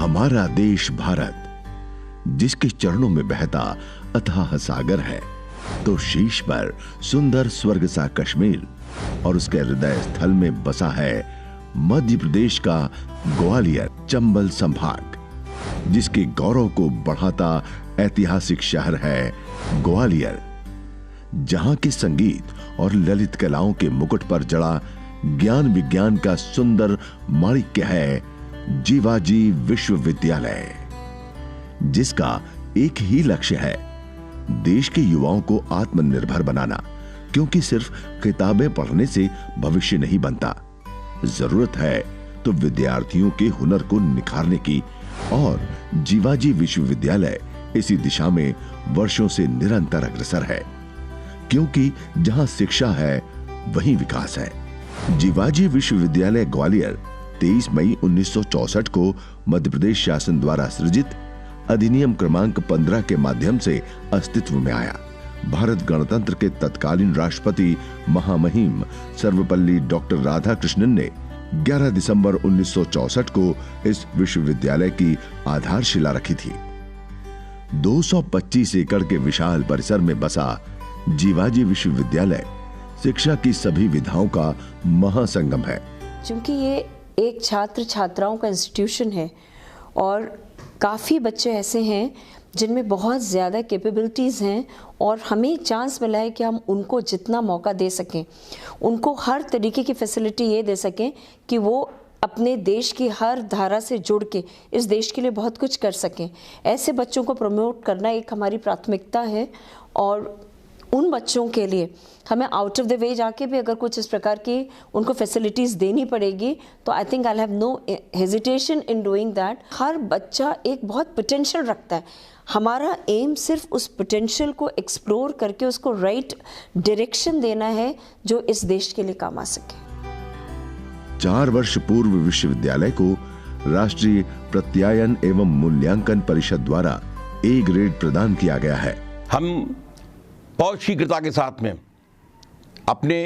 हमारा देश भारत जिसके चरणों में बहता अथाह सागर है, तो शीश पर सुंदर स्वर्ग सा कश्मीर और उसके हृदय स्थल में बसा है मध्य प्रदेश का ग्वालियर चंबल संभाग, जिसके गौरव को बढ़ाता ऐतिहासिक शहर है ग्वालियर, जहां के संगीत और ललित कलाओं के मुकुट पर जड़ा ज्ञान विज्ञान का सुंदर माणिक्य है जीवाजी विश्वविद्यालय, जिसका एक ही लक्ष्य है, देश के युवाओं को आत्मनिर्भर बनाना। क्योंकि सिर्फ किताबें पढ़ने से भविष्य नहीं बनता, जरूरत है तो विद्यार्थियों के हुनर को निखारने की, और जीवाजी विश्वविद्यालय इसी दिशा में वर्षों से निरंतर अग्रसर है। क्योंकि जहां शिक्षा है वहीं विकास है। जीवाजी विश्वविद्यालय ग्वालियर 23 मई 1964 को मध्य प्रदेश शासन द्वारा सृजित अधिनियम क्रमांक 15 के माध्यम से अस्तित्व में आया। भारत गणतंत्र के तत्कालीन राष्ट्रपति महामहिम सर्वपल्ली डॉक्टर राधाकृष्णन ने 11 दिसंबर 1964 को इस विश्वविद्यालय की आधारशिला रखी थी। 225 एकड़ के विशाल परिसर में बसा जीवाजी विश्वविद्यालय शिक्षा की सभी विधाओं का महासंगम है। क्योंकि ये एक छात्र छात्राओं का इंस्टीट्यूशन है और काफ़ी बच्चे ऐसे हैं जिनमें बहुत ज़्यादा कैपेबिलिटीज़ हैं, और हमें चांस मिला है कि हम उनको जितना मौका दे सकें, उनको हर तरीके की फैसिलिटी ये दे सकें कि वो अपने देश की हर धारा से जुड़ के इस देश के लिए बहुत कुछ कर सकें। ऐसे बच्चों को प्रमोट करना एक हमारी प्राथमिकता है, और उन बच्चों के लिए हमें आउट ऑफ द वे जाके भी अगर कुछ इस प्रकार की उनको फैसिलिटीज़ देनी पड़ेगी, तो I think I have no hesitation in doing that. हर बच्चा एक बहुत पोटेंशियल रखता है, हमारा एम सिर्फ उस पोटेंशियल को एक्सप्लोर करके उसको राइट डायरेक्शन देना है जो इस देश के लिए काम आ सके। 4 वर्ष पूर्व विश्वविद्यालय को राष्ट्रीय प्रत्यायन एवं मूल्यांकन परिषद द्वारा ए ग्रेड प्रदान किया गया है। हम बहुत शीघ्रता के साथ में अपने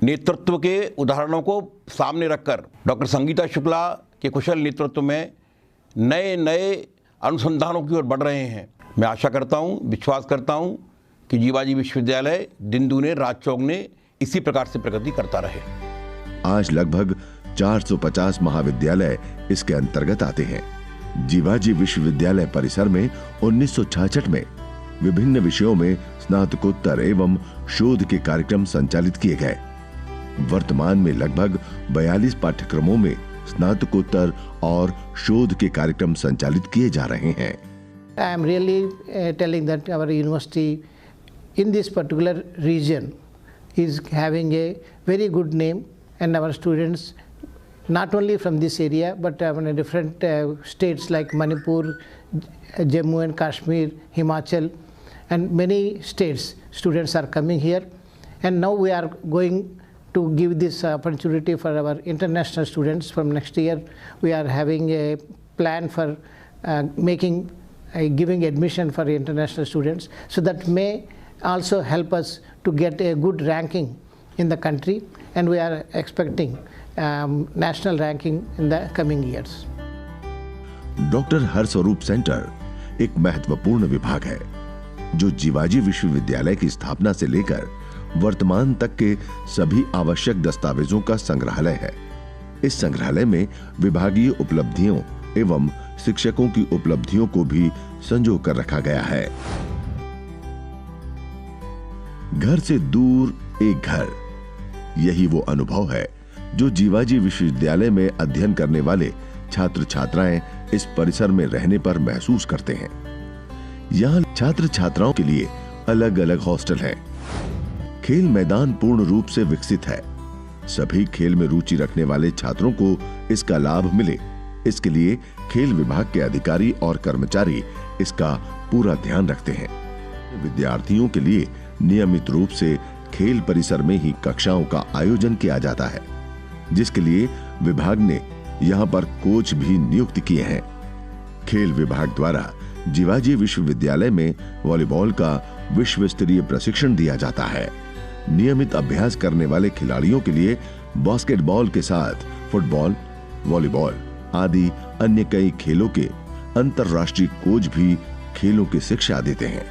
नेतृत्व के उदाहरणों को सामने रखकर डॉक्टर संगीता शुक्ला के कुशल नेतृत्व में नए नए अनुसंधानों की ओर बढ़ रहे हैं। मैं आशा करता हूं, विश्वास करता हूं कि जीवाजी विश्वविद्यालय दिन दूने रात चौगुने इसी प्रकार से प्रगति करता रहे। आज लगभग 450 महाविद्यालय इसके अंतर्गत आते हैं। जीवाजी विश्वविद्यालय परिसर में 1966 में विभिन्न विषयों में स्नातकोत्तर एवं शोध के कार्यक्रम संचालित किए गए। वर्तमान में लगभग 42 पाठ्यक्रमों में स्नातकोत्तर और शोध के कार्यक्रम संचालित किए जा रहे हैं। I am really telling that our university in this particular region is having a very good name, and our students not only from this area but in different states like Manipur, Jammu and Kashmir, Himachal, and many states students are coming here, and now we are going to give this opportunity for our international students. From next year we are having a plan for giving admission for international students, so that may also help us to get a good ranking in the country, and we are expecting national ranking in the coming years. Doctor Harswarup centre एक महत्वपूर्ण विभाग है जो जीवाजी विश्वविद्यालय की स्थापना से लेकर वर्तमान तक के सभी आवश्यक दस्तावेजों का संग्रहालय है। इस संग्रहालय में विभागीय उपलब्धियों एवं शिक्षकों की उपलब्धियों को भी संजो कर रखा गया है। घर से दूर एक घर, यही वो अनुभव है जो जीवाजी विश्वविद्यालय में अध्ययन करने वाले छात्र छात्राएं इस परिसर में रहने पर महसूस करते हैं। यहाँ छात्र छात्राओं के लिए अलग अलग हॉस्टल हैं। खेल मैदान पूर्ण रूप से विकसित है। सभी खेल में रुचि रखने वाले छात्रों को इसका लाभ मिले, इसके लिए खेल विभाग के अधिकारी और कर्मचारी इसका पूरा ध्यान रखते हैं। विद्यार्थियों के लिए नियमित रूप से खेल परिसर में ही कक्षाओं का आयोजन किया जाता है, जिसके लिए विभाग ने यहाँ पर कोच भी नियुक्त किए हैं। खेल विभाग द्वारा जीवाजी विश्वविद्यालय में वॉलीबॉल का विश्व स्तरीय प्रशिक्षण दिया जाता है। नियमित अभ्यास करने वाले खिलाड़ियों के लिए बास्केटबॉल के साथ फुटबॉल, वॉलीबॉल आदि अन्य कई खेलों के अंतर्राष्ट्रीय कोच भी खेलों की शिक्षा देते हैं।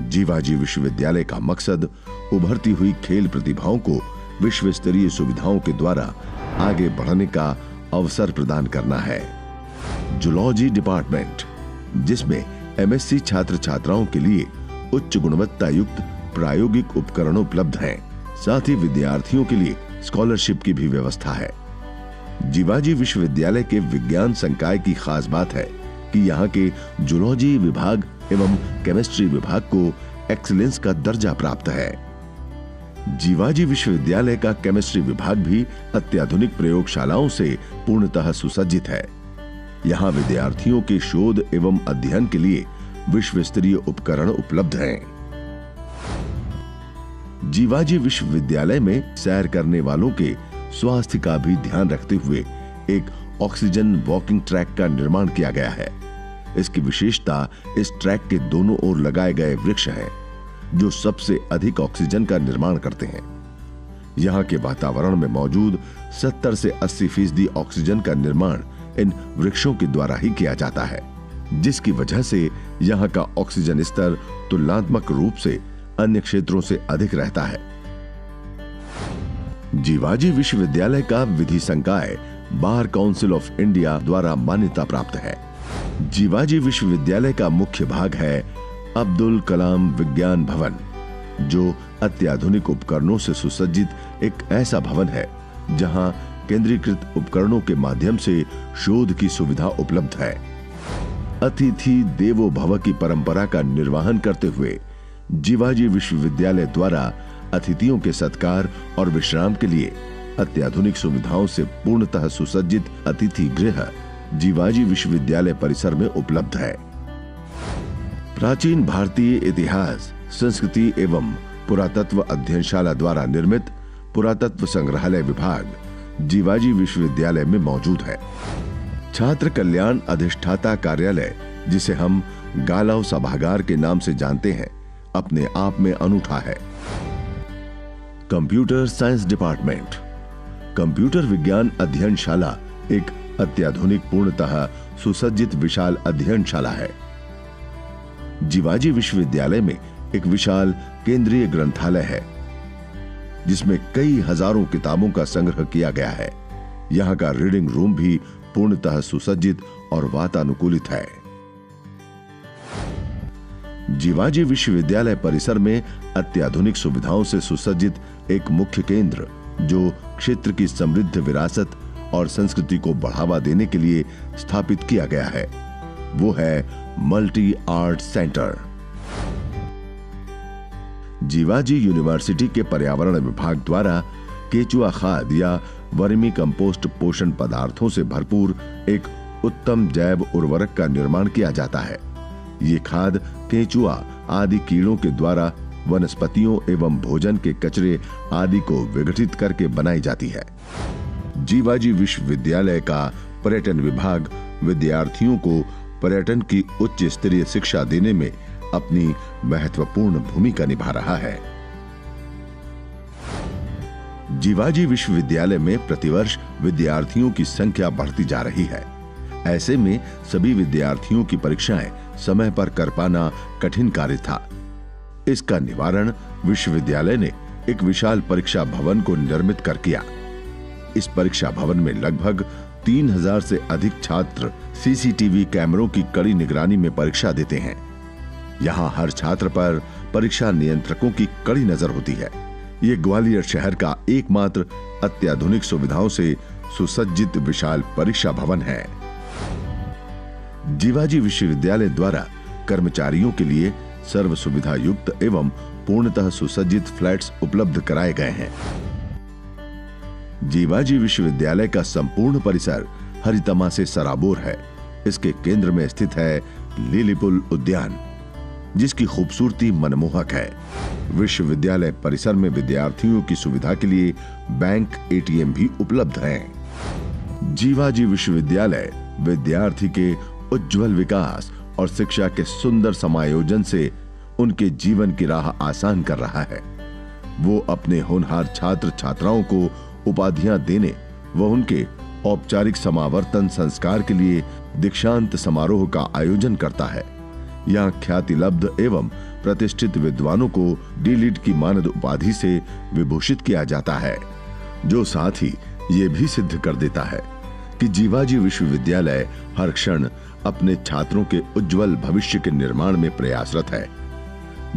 जीवाजी विश्वविद्यालय का मकसद उभरती हुई खेल प्रतिभाओं को विश्व स्तरीय सुविधाओं के द्वारा आगे बढ़ने का अवसर प्रदान करना है। जूलॉजी डिपार्टमेंट, जिसमें एमएससी छात्र छात्राओं के लिए उच्च गुणवत्ता युक्त प्रायोगिक उपकरण उपलब्ध हैं, साथ ही विद्यार्थियों के लिए स्कॉलरशिप की भी व्यवस्था है। जीवाजी विश्वविद्यालय के विज्ञान संकाय की खास बात है कि यहाँ के जूलॉजी विभाग एवं केमिस्ट्री विभाग को एक्सीलेंस का दर्जा प्राप्त है। जीवाजी विश्वविद्यालय का केमिस्ट्री विभाग भी अत्याधुनिक प्रयोगशालाओं से पूर्णतः सुसज्जित है। यहाँ विद्यार्थियों के शोध एवं अध्ययन के लिए विश्व स्तरीय उपकरण उपलब्ध हैं। जीवाजी विश्वविद्यालय में सैर करने वालों के स्वास्थ्य का भी ध्यान रखते हुए एक ऑक्सीजन वॉकिंग ट्रैक का निर्माण किया गया है। इसकी विशेषता इस ट्रैक के दोनों ओर लगाए गए वृक्ष हैं, जो सबसे अधिक ऑक्सीजन का निर्माण करते हैं। यहाँ के वातावरण में मौजूद 70 से 80% ऑक्सीजन का निर्माण इन वृक्षों के द्वारा ही किया जाता है, जिसकी वजह से यहाँ का ऑक्सीजन स्तर तुलनात्मक रूप से अन्य क्षेत्रों से अधिक रहता है। जीवाजी विश्वविद्यालय का विधि संकाय बार काउंसिल ऑफ इंडिया द्वारा मान्यता प्राप्त है। जीवाजी विश्वविद्यालय का मुख्य भाग है अब्दुल कलाम विज्ञान भवन, जो अत्याधुनिक उपकरणों से सुसज्जित एक ऐसा भवन है जहां केंद्रीकृत उपकरणों के माध्यम से शोध की सुविधा उपलब्ध है। अतिथि देवो भव की परंपरा का निर्वहन करते हुए जीवाजी विश्वविद्यालय द्वारा अतिथियों के सत्कार और विश्राम के लिए अत्याधुनिक सुविधाओं से पूर्णतः सुसज्जित अतिथि गृह जीवाजी विश्वविद्यालय परिसर में उपलब्ध है। प्राचीन भारतीय इतिहास, संस्कृति एवं पुरातत्व अध्ययनशाला द्वारा निर्मित पुरातत्व संग्रहालय विभाग जीवाजी विश्वविद्यालय में मौजूद है। छात्र कल्याण अधिष्ठाता कार्यालय, जिसे हम गालव सभागार के नाम से जानते हैं, अपने आप में अनूठा है। कंप्यूटर साइंस डिपार्टमेंट, कंप्यूटर विज्ञान अध्ययनशाला एक अत्याधुनिक पूर्णतः सुसज्जित विशाल अध्ययनशाला है। जीवाजी विश्वविद्यालय में एक विशाल केंद्रीय ग्रंथालय है, जिसमें कई हजारों किताबों का संग्रह किया गया है। यहाँ का रीडिंग रूम भी पूर्णतः सुसज्जित और वातानुकूलित है। जीवाजी विश्वविद्यालय परिसर में अत्याधुनिक सुविधाओं से सुसज्जित एक मुख्य केंद्र, जो क्षेत्र की समृद्ध विरासत और संस्कृति को बढ़ावा देने के लिए स्थापित किया गया है, वो है multi art centre. Jiwaji university के पर्यावरण विभाग द्वारा केचुआ खाद या वर्मी कंपोस्ट पोषण पदार्थों से भरपूर एक उत्तम जैव उर्वरक का निर्माण किया जाता है। ये खाद केचुआ आदि कीड़ों के द्वारा वनस्पतियों एवं भोजन के कचरे आदि को विघटित करके बनाई जाती है। जीवाजी विश्वविद्यालय का पर्यटन विभाग विद्यार्थियों को पर्यटन की उच्च स्तरीय शिक्षा देने में अपनी महत्वपूर्ण भूमिका निभा रहा है। जीवाजी विश्वविद्यालय में प्रतिवर्ष विद्यार्थियों की संख्या बढ़ती जा रही है। ऐसे में सभी विद्यार्थियों की परीक्षाएं समय पर कर पाना कठिन कार्य था। इसका निवारण विश्वविद्यालय ने एक विशाल परीक्षा भवन को निर्मित कर किया। इस परीक्षा भवन में लगभग 3000 से अधिक छात्र सीसीटीवी कैमरों की कड़ी निगरानी में परीक्षा देते हैं। यहाँ हर छात्र पर परीक्षा नियंत्रकों की कड़ी नजर होती है। ये ग्वालियर शहर का एकमात्र अत्याधुनिक सुविधाओं से सुसज्जित विशाल परीक्षा भवन है। जीवाजी विश्वविद्यालय द्वारा कर्मचारियों के लिए सर्व सुविधा युक्त एवं पूर्णतः सुसज्जित फ्लैट्स उपलब्ध कराए गए हैं। जीवाजी विश्वविद्यालय का संपूर्ण परिसर हरितमा से सराबोर है। इसके केंद्र में स्थित है लिलीपुल उद्यान, जिसकी खूबसूरती मनमोहक है। विश्वविद्यालय परिसर में विद्यार्थियों की सुविधा के लिए बैंक एटीएम भी उपलब्ध हैं। जीवाजी विश्वविद्यालय विद्यार्थी के उज्जवल विकास और शिक्षा के सुंदर समायोजन से उनके जीवन की राह आसान कर रहा है। वो अपने होनहार छात्र छात्राओं को उपाधियां देने व उनके औपचारिक समावर्तन संस्कार के लिए दीक्षांत समारोह का आयोजन करता है। यहाँ ख्यातिलब्ध एवं प्रतिष्ठित विद्वानों को डी.लिट की मानद उपाधि से विभूषित किया जाता है, जो साथ ही ये भी सिद्ध कर देता है कि जीवाजी विश्वविद्यालय हर क्षण अपने छात्रों के उज्जवल भविष्य के निर्माण में प्रयासरत है।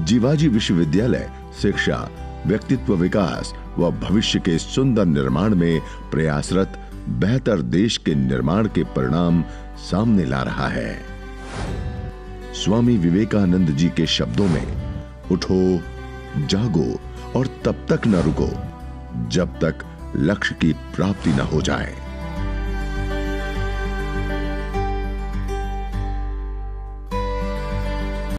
जीवाजी विश्वविद्यालय शिक्षा, व्यक्तित्व विकास व भविष्य के सुंदर निर्माण में प्रयासरत बेहतर देश के निर्माण के परिणाम सामने ला रहा है। स्वामी विवेकानंद जी के शब्दों में, उठो, जागो और तब तक न रुको जब तक लक्ष्य की प्राप्ति न हो जाए।